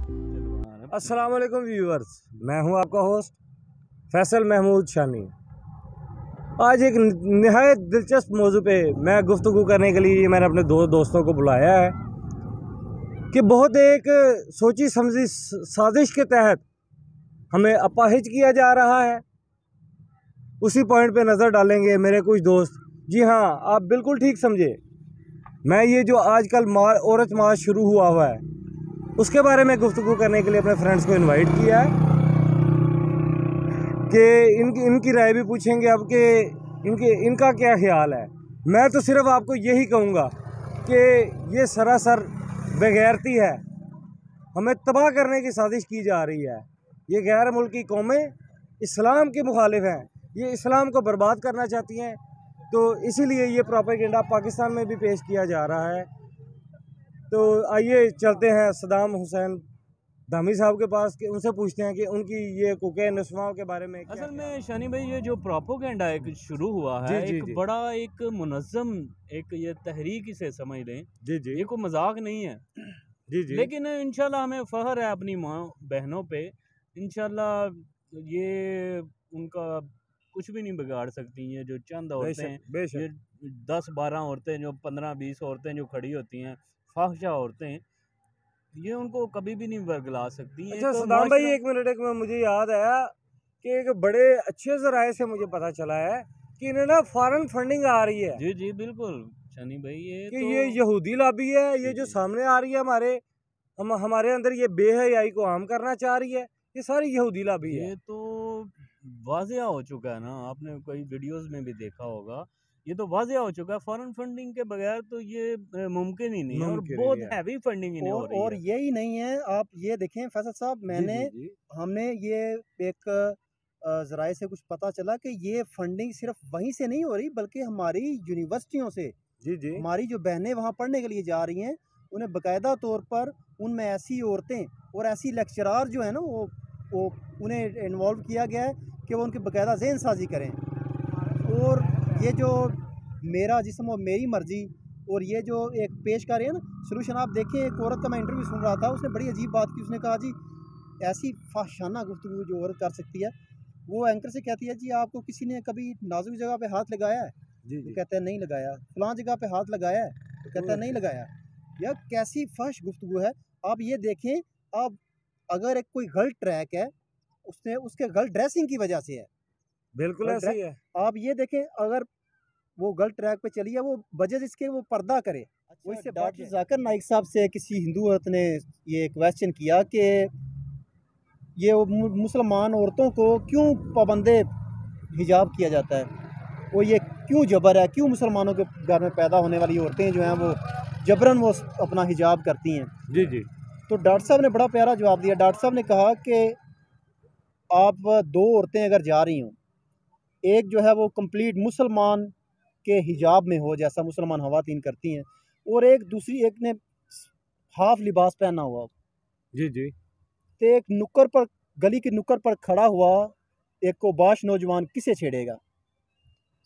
अस्सलाम वालेकुम व्यूअर्स, मैं हूं आपका होस्ट फैसल महमूद शानी। आज एक निहायत दिलचस्प मौजू पे मैं गुफ्तगू करने के लिए मैंने अपने दो दोस्तों को बुलाया है कि बहुत एक सोची समझी साजिश के तहत हमें अपाहिज किया जा रहा है। उसी पॉइंट पे नज़र डालेंगे मेरे कुछ दोस्त। जी हाँ, आप बिल्कुल ठीक समझे। मैं ये जो आजकल औरत मार्च शुरू हुआ है उसके बारे में गुफ्तगू करने के लिए अपने फ्रेंड्स को इनवाइट किया है कि इनकी राय भी पूछेंगे अब कि इनका क्या ख्याल है। मैं तो सिर्फ आपको यही कहूँगा कि ये सरासर बेगैरती है, हमें तबाह करने की साजिश की जा रही है। ये गैर मुल्की कौमें इस्लाम के मुखालिफ हैं, ये इस्लाम को बर्बाद करना चाहती हैं, तो इसीलिए ये प्रोपेगेंडा पाकिस्तान में भी पेश किया जा रहा है। तो आइए चलते हैं सदाम हुसैन धामी साहब के पास कि उनसे पूछते हैं कि उनकी ये कुके नस्वाओं के बारे में असल में शानी भाई ये जो प्रोपोगेंडा एक शुरू हुआ है, एक बड़ा एक मुनज़्ज़म एक ये तहरीक इसे समझ लें। जी, ये कोई मजाक नहीं है। जी। लेकिन इंशाल्लाह हमें फ़ख्र है अपनी माँ बहनों पे। इंशाल्लाह ये उनका कुछ भी नहीं बिगाड़ सकती। ये जो चंद औरतें हैं, ये 10-12 औरतें, जो 15-20 औरतें जो खड़ी होती हैं, फाहिशा औरतें, ये उनको कभी भी नहीं बरगला सकती। अच्छा सदाम भाई, एक मिनट मुझे याद आया कि एक बड़े अच्छे जराए से मुझे पता चला है कि इन्हें ना फॉरेन फंडिंग आ रही है। जी बिल्कुल शानी भाई, ये कि ये यहूदी लॉबी है, ये जो सामने आ रही है हमारे अंदर ये बेहयाई को आम करना चाह रही है, ये सारी यहूदी लॉबी है। ये तो वाज़ेह हो चुका है ना, आपने कोई वीडियोस में भी देखा होगा। ये तो वाज़ेह हो चुका है, फॉरेन फंडिंग के बगैर तो ये मुमकिन ही नहीं है, और बहुत हैवी फंडिंग इन्हें हो रही है। और यही नहीं है, आप ये देखें फैसल साहब, हमने ये एक ज़राए से कुछ पता चला कि ये फंडिंग सिर्फ वहीं से नहीं हो रही, बल्कि हमारी यूनिवर्सिटियों से। हमारी जो बहनें वहाँ पढ़ने के लिए जा रही हैं, उन्हें बाकायदा तौर पर उनमें ऐसी औरतें और ऐसी लेक्चरार जो है ना, वो उन्हें इन्वॉल्व किया गया है कि वो उनकी बाकायदा ज़हन साजी करें। और ये जो मेरा जिस्म और मेरी मर्ज़ी, और ये जो एक पेश कर रहे हैं ना सोल्यूशन, आप देखें, एक औरत का मैं इंटरव्यू सुन रहा था, उसने बड़ी अजीब बात की। उसने कहा जी ऐसी फाहशाना गुफ्तगू जो औरत कर सकती है, वो एंकर से कहती है जी आपको किसी ने कभी नाजुक जगह पे हाथ लगाया है? तो कहते हैं नहीं लगाया। फलां जगह पे हाथ लगाया है? तो कहता है नहीं लगाया। यार कैसी फहश गुफ्तगू है। आप ये देखें, आप अगर एक कोई गलत ट्रैक है, उसके गलत ड्रेसिंग की वजह से है, बिल्कुल ऐसे ही है। आप ये देखें, अगर वो गलत ट्रैक पे चली है, वो वजह जिसके वो पर्दा करे। वो इससे डॉक्टर जाकिर नाइक साहब से किसी हिंदू औरत ने ये क्वेश्चन किया कि ये मुसलमान औरतों को क्यों पाबंदे हिजाब किया जाता है, वो ये क्यों जबर है, क्यों मुसलमानों के घर में पैदा होने वाली औरतें जो हैं वो जबरन वो अपना हिजाब करती हैं। जी। तो डॉक्टर साहब ने बड़ा प्यारा जवाब दिया। डॉक्टर साहब ने कहा कि आप दो औरतें अगर जा रही हों, एक जो है वो कंप्लीट मुसलमान के हिजाब में हो, जैसा मुसलमान ख़वातीन करती हैं, और एक ने हाफ लिबास पहना हुआ। जी। तो एक नुक्कड़ पर, गली की नुक्कड़ पर खड़ा हुआ एक को बाश नौजवान किसे छेड़ेगा?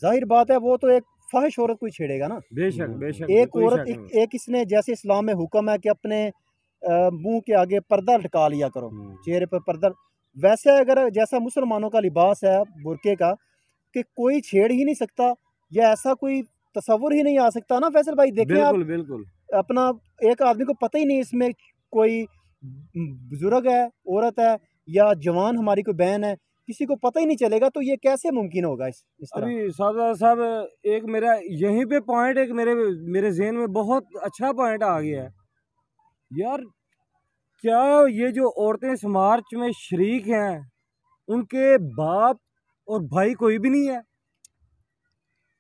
जाहिर बात है वो तो एक फाहिश औरत को ही छेड़ेगा ना। बेशक। एक औरत, एक इसने, जैसे इस्लाम में हुक्म है कि अपने मुंह के आगे पर्दा लटका लिया करो, चेहरे पर पर्दा, वैसे अगर जैसा मुसलमानों का लिबास है बुरके का, कि कोई छेड़ ही नहीं सकता, या ऐसा कोई तस्वुर ही नहीं आ सकता ना फैसल भाई। देखें आप, बिल्कुल अपना एक आदमी को पता ही नहीं इसमें कोई बुजुर्ग है, औरत है, या जवान हमारी कोई बहन है, किसी को पता ही नहीं चलेगा। तो ये कैसे मुमकिन होगा इस तरह? अभी साहब एक मेरा यहीं पे पॉइंट, एक मेरे ज़हन में बहुत अच्छा पॉइंट आ गया है यार। क्या ये जो औरतें इस मार्च में शरीक हैं, उनके बाप और भाई कोई भी नहीं है?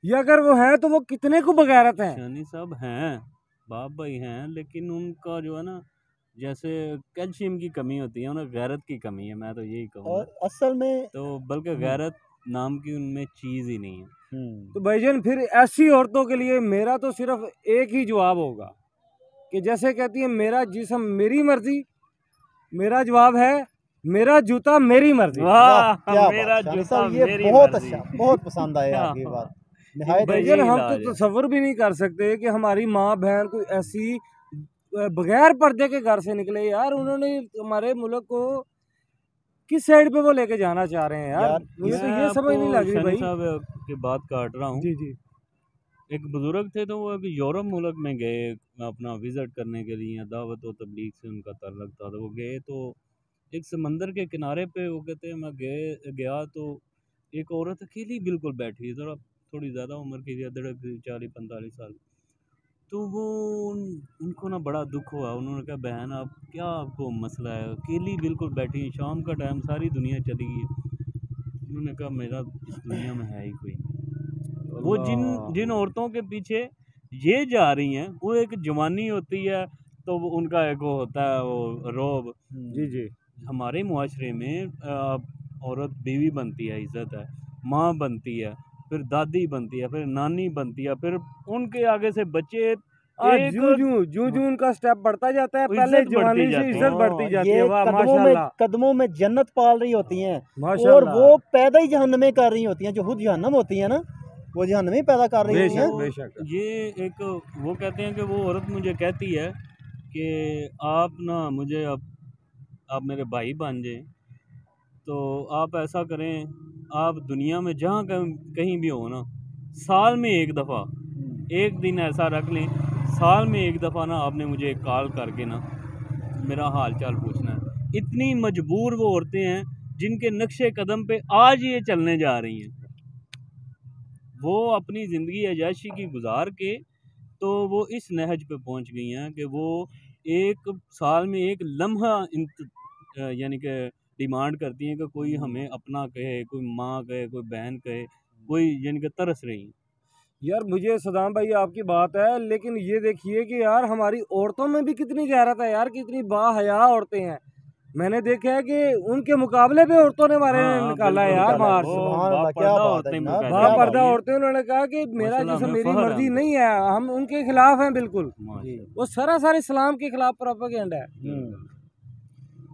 या अगर वो है तो वो कितने को बगैरत हैं? शानी साहब हैं, बाप भाई हैं, लेकिन उनका जो है ना, जैसे कैल्शियम की कमी होती है, उन्हें गैरत की कमी है। मैं तो यही कहूँगा। और असल में तो बल्कि गैरत नाम की उनमें चीज़ ही नहीं है। तो भाईजान फिर ऐसी औरतों के लिए मेरा तो सिर्फ एक ही जवाब होगा कि जैसे कहती है मेरा जिस्म मेरी मर्जी, मेरा जवाब है मेरा जूता मेरी मर्जी। वाह, मेरा जूता मेरी बहुत अच्छा, बहुत पसंद आया आपकी बात। भाईजान हम तो तसव्वुर भी नहीं कर सकते कि हमारी माँ बहन कोई ऐसी बगैर पर्दे के घर से निकले यार। उन्होंने हमारे मुल्क को किस साइड पे वो लेके जाना चाह रहे हैं यार, मुझे तो ये समझ नहीं लग रही भाई। साहब की बात काट रहा हूँ। जी जी। एक बुजुर्ग थे तो वो एक यूरोप मुल्क में गए अपना विज़िट करने के लिए, दावत और तबलीग से उनका ताल्लुक था। तो वो गए तो एक समंदर के किनारे पे वो कहते हैं मैं गया तो एक औरत अकेली बिल्कुल बैठी, ज़रा थोड़ी ज़्यादा उम्र की थी, 40-45 साल। तो वो उनको ना बड़ा दुख हुआ। उन्होंने कहा बहन आप क्या, आपको मसला है, अकेली बिल्कुल बैठी, शाम का टाइम, सारी दुनिया चली गई। उन्होंने कहा मेरा इस दुनिया में है ही कोई नहीं। वो जिन औरतों के पीछे ये जा रही हैं वो एक जवानी होती है तो वो उनका एक वो होता है वो रोब। जी जी। हमारे मुआशरे में औरत बीवी बनती है, इज़्ज़त है, माँ बनती है, फिर दादी बनती है, फिर नानी बनती है, फिर उनके आगे से बच्चे जूं उनका स्टेप बढ़ता जाता है, पहले जवानी से इज्जत बढ़ती जाती है। वाह माशाल्लाह। कदमों में जन्नत पाल रही होती हैं और वो पैदा ही जहन्नम कर रही होती हैं। जो खुद जहन्नम होती है ना, वो जहन्नम ही पैदा कर रही होती हैं। ये एक वो कहते हैं कि वो औरत मुझे कहती है कि आप ना मुझे आप मेरे भाई बन जाए, तो आप ऐसा करें, आप दुनिया में जहाँ कहीं भी हो ना, साल में एक दफ़ा एक दिन ऐसा रख लें, साल में एक दफ़ा ना आपने मुझे एक कॉल करके ना मेरा हाल चाल पूछना है। इतनी मजबूर वो औरतें हैं जिनके नक्शे कदम पे आज ये चलने जा रही हैं। वो अपनी ज़िंदगी अय्याशी की गुजार के तो वो इस नहज पे पहुंच गई हैं कि वो एक साल में एक लम्हा यानी कि डिमांड करती हैं कि कोई हमें अपना कहे, कोई माँ कहे, कोई बहन कहे, कोई यानी कि तरस रही हैं। यार मुझे सदाम भाई आपकी बात है, लेकिन ये देखिए कि यार हमारी औरतों में भी कितनी गैरत है यार, कितनी बाहया औरतें हैं। मैंने देखा है कि उनके मुकाबले पे औरतों ने हमारे निकाला है यार बाहर से। बापर्दा औरतें, उन्होंने कहा कि मेरा जिसम मेरी मर्जी नहीं है, हम उनके खिलाफ हैं बिल्कुल। वो सरासर इस्लाम के खिलाफ प्रोपेगेंडा है।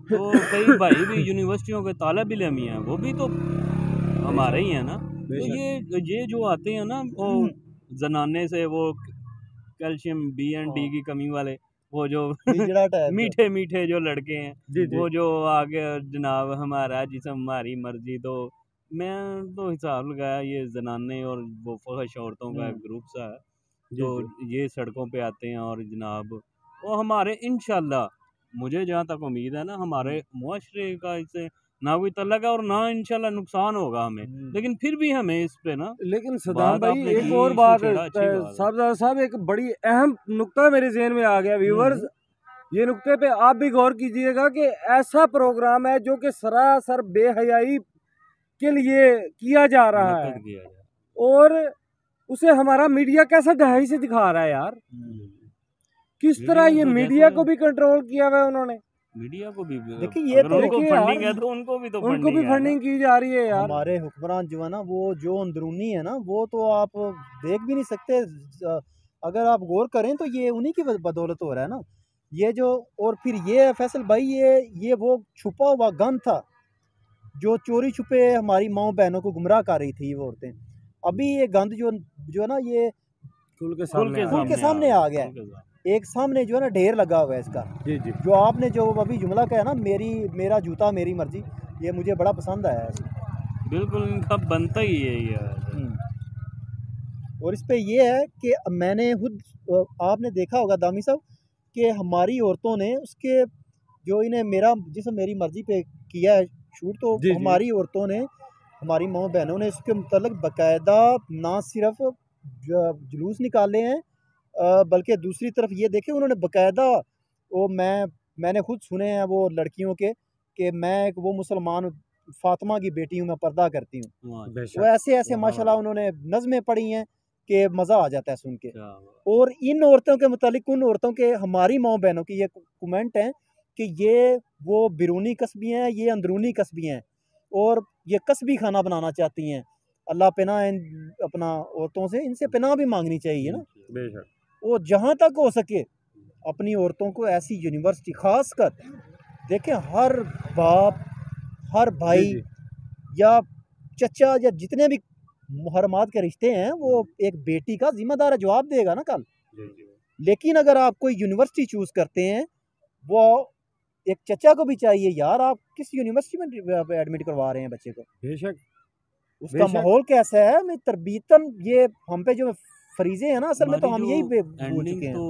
तो कई भाई भी यूनिवर्सिटियों के तालिब इल्म हैं, वो भी तो हमारे ही हैं ना। तो ये जो आते हैं ना वो जनाने से, वो कैल्शियम B&D की कमी वाले, वो जो मीठे मीठे जो लड़के हैं, वो जो आगे जनाब हमारा जिसम हमारी मर्जी। तो मैं तो हिसाब लगाया ये जनाने और वो फहश औरतों का ग्रुप सा है, तो ये सड़कों पे आते हैं और जनाब वो हमारे इंशाल्लाह, मुझे जहाँ तक उम्मीद है ना, हमारे मुआशरे का इससे ना कोई तल्लक है और ना इंशाल्लाह नुकसान होगा हमें, लेकिन फिर भी हमें इस पे ना। लेकिन सदाम भाई एक और बात साहब, एक बड़ी अहम नुक्ता मेरे ज़हन में आ गया व्यूवर्स, ये नुक्ते पे आप भी गौर कीजिएगा कि ऐसा प्रोग्राम है जो कि सरासर बेहयाई के लिए किया जा रहा है और उसे हमारा मीडिया कैसा ढाई से दिखा रहा है यार। किस तरह ये मीडिया को भी कंट्रोल किया हुआ है उन्होंने। मीडिया को भी देखिए, ये तो फंडिंग है तो उनको भी फंडिंग की जा रही है यार। हमारे हुक्मरान जो है ना, वो जो अंदरूनी है ना, वो तो आप देख भी नहीं सकते। अगर आप गौर करें तो ये उन्हीं की बदौलत हो रहा है ना ये जो। और फिर ये फैसल भाई, ये वो छुपा हुआ गन था जो चोरी छुपे हमारी माओ बहनों को गुमराह कर रही थी वो औरतें। अभी ये गंद जो ना ये खुल के सामने आ गया है। एक सामने जो है ना ढेर लगा हुआ है इसका। जी जी। जो आपने जो अभी जुमला कहा ना, मेरा जूता मेरी मर्जी, ये मुझे बड़ा पसंद आया है। बिल्कुल इनका बनता ही है ये। और इस पे ये है कि मैंने खुद, आपने देखा होगा दामी साहब, कि हमारी औरतों ने उसके जो इन्हें मेरी मर्जी पे किया है शूट, तो हमारी औरतों ने, हमारी माँ बहनों ने इसके मतलब बाकायदा ना सिर्फ जुलूस निकाले हैं, बल्कि दूसरी तरफ ये देखे उन्होंने बाकायदा वो मैंने खुद सुने हैं वो लड़कियों के कि मैं वो मुसलमान फातिमा की बेटी हूँ, मैं पर्दा करती हूँ। वो ऐसे माशाल्लाह उन्होंने नज़में पढ़ी हैं कि मज़ा आ जाता है सुन के। और इन औरतों के मुतालिक, उन औरतों के, हमारी माँ बहनों की ये कमेंट हैं कि ये वो बिरूनी कस्बी हैं, ये अंदरूनी कस्बी हैं और ये कस्बी खाना बनाना चाहती हैं। अल्लाह पनाह अपना औरतों से, इनसे पनाह भी मांगनी चाहिए ना। बेशक। वो जहाँ तक हो सके अपनी औरतों को ऐसी यूनिवर्सिटी, खास कर देखें हर बाप, हर भाई या चचा या जितने भी मुहर्रमात के रिश्ते हैं, वो एक बेटी का जिम्मेदार जवाब देगा ना कल। लेकिन अगर आप कोई यूनिवर्सिटी चूज़ करते हैं, वो एक चचा को भी चाहिए यार, आप किस यूनिवर्सिटी में एडमिट करवा रहे हैं बच्चे को, बेशक उसका माहौल कैसा है। मैं तरबीतन ये हम पे जो फरीजे हैं ना, असल में तो हम यही भूल चुके हैं। तो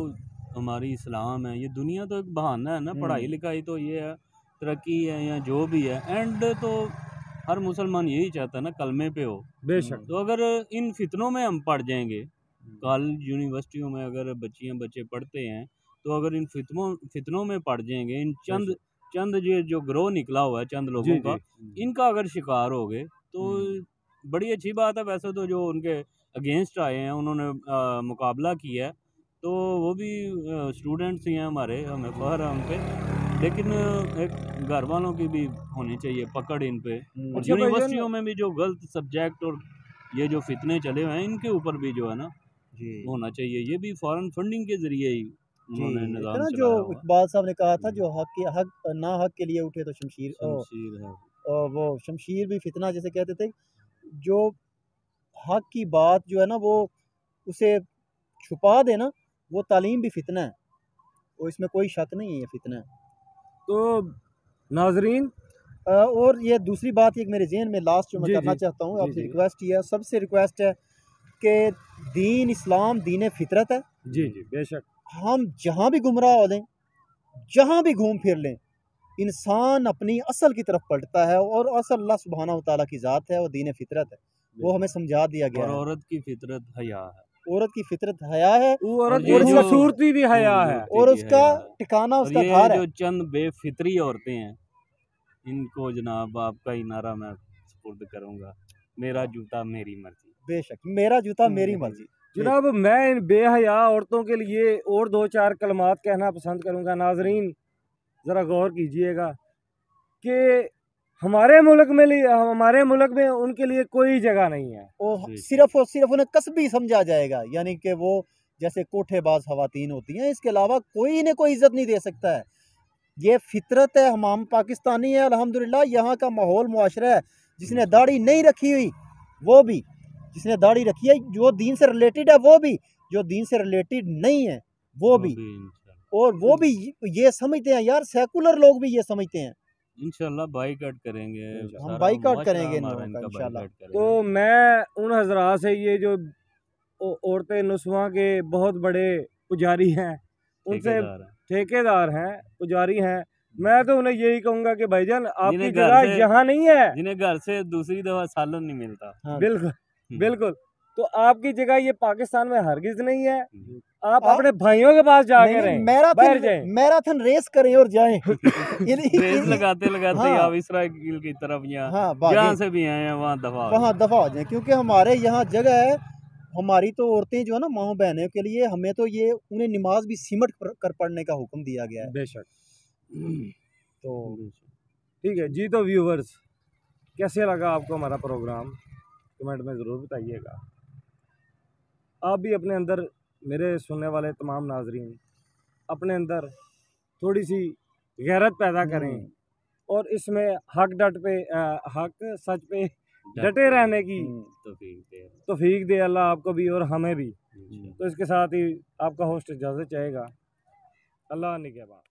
हमारी इस्लाम है, ये दुनिया तो एक बहाना है ना, पढ़ाई लिखाई तो ये है, तरक्की है या जो भी है, एंड तो हर मुसलमान यही चाहता है ना कलमे पे हो। बेशक। तो अगर इन फितनों में हम पढ़ जाएंगे, कॉलेज यूनिवर्सिटियों में अगर बच्चे पढ़ते हैं, तो अगर इन फितनों में पड़ जाएंगे, इन चंद जो ग्रोह निकला हुआ है चंद लोगों का, इनका अगर शिकार हो गए तो बड़ी अच्छी बात है। वैसे तो जो उनके अगेंस्ट आए हैं, उन्होंने मुकाबला किया है, तो वो भी स्टूडेंट्स ही हैं हमारे, हमें फख्र है उन पे, लेकिन एक घर वालों की भी होनी चाहिए पकड़ इन पे। और यूनिवर्सिटियों में भी जो गलत सब्जेक्ट और ये जो फितने चले हुए हैं, इनके ऊपर भी जो है ना होना चाहिए। ये भी फॉरेन फंडिंग के जरिए ही उन्होंने निज़ाम चलाया जो हुआ। इकबाल साहब ने कहा था, जो हक ना हक के लिए उठे तो शमशीर है, वो शमशीर भी फितना जैसे कहते थे। जो हक की बात जो है ना, वो उसे छुपा देना, वो तालीम भी फितना है, और इसमें कोई शक नहीं है, ये फितना है। तो नाजरीन, और ये दूसरी बात एक मेरे जहन में लास्ट जो मैं करना चाहता हूँ, आपसे रिक्वेस्ट ही है, सबसे रिक्वेस्ट है कि दीन इस्लाम दीन फितरत है। जी जी बेशक। हम जहाँ भी गुमराह हो लें, जहाँ भी घूम फिर लें, इंसान अपनी असल की तरफ पलटता है, और असल अल्लाह सुब्हानहू व तआला की ज़ात है, वो दीन फितरत है, वो हमें समझा दिया गया है। औरत की फितरत हया है, औरत की फितरत हया है, औरत की खूबसूरती भी हया है, और उसका ठिकाना उसका घर है। जो चंद बेफितरी औरतें हैं, इनको जनाब आपका ही नारा मैं सुपुर्द करूँगा, मेरा जूता मेरी मर्जी। बेशक, मेरा जूता मेरी मर्जी। जनाब, मैं इन बेहया औरतों के लिए और 2-4 कलमात कहना पसंद करूंगा। नाजरीन ज़रा गौर कीजिएगा कि हमारे मुल्क में उनके लिए कोई जगह नहीं है, और सिर्फ उन्हें कसबी समझा जाएगा, यानी कि वो जैसे कोठेबाज खवातीन होती हैं, इसके अलावा कोई इन्हें कोई इज्जत नहीं दे सकता है। ये फितरत है, हम पाकिस्तानी है अल्हम्दुलिल्लाह, यहाँ का माहौल मुआशरा है। जिसने दाढ़ी नहीं रखी हुई वो भी, जिसने दाढ़ी रखी है जो दीन से रिलेटेड है वो भी, जो दीन से रिलेटेड नहीं है वो भी, और वो भी ये समझते हैं यार, सेकुलर लोग भी ये समझते हैं। इंशाल्लाह बाइकआउट करेंगे, हम बाइकआउट करेंगे इंशाल्लाह। तो मैं उन हजरात से, ये जो औरतें नुस्वा के बहुत बड़े पुजारी हैं, उनसे ठेकेदार हैं, पुजारी हैं, मैं तो उन्हें यही कहूंगा कि भाईजान आपकी जगह यहाँ नहीं है, जिन्हें घर से दूसरी दफा सालन नहीं मिलता। बिल्कुल बिल्कुल, तो आपकी जगह ये पाकिस्तान में हरगिज नहीं है। आप अपने भाइयों के पास जाके रहें, मैराथन रेस करें और जाएं। रेस लगाते आप इसराइल की तरफ जहाँ से भी आए हैं वहाँ दफा हो जाएं, क्योंकि हमारे यहाँ जगह है। हमारी तो औरतें जो है ना, माँ बहनों के लिए हमें तो ये उन्हें नमाज भी सिमट कर पढ़ने का हुक्म दिया गया है। बेशक। तो ठीक है जी। तो व्यूवर्स, कैसे लगा आपको हमारा प्रोग्राम, कमेंट में ज़रूर बताइएगा। आप भी अपने अंदर, मेरे सुनने वाले तमाम नाजरीन, अपने अंदर थोड़ी सी गैरत पैदा करें, और इसमें हक सच पे डटे रहने की तौफीक दे अल्लाह आपको भी और हमें भी। तो इसके साथ ही आपका होस्ट इजाज़त चाहेगा। अल्लाह निगहबान।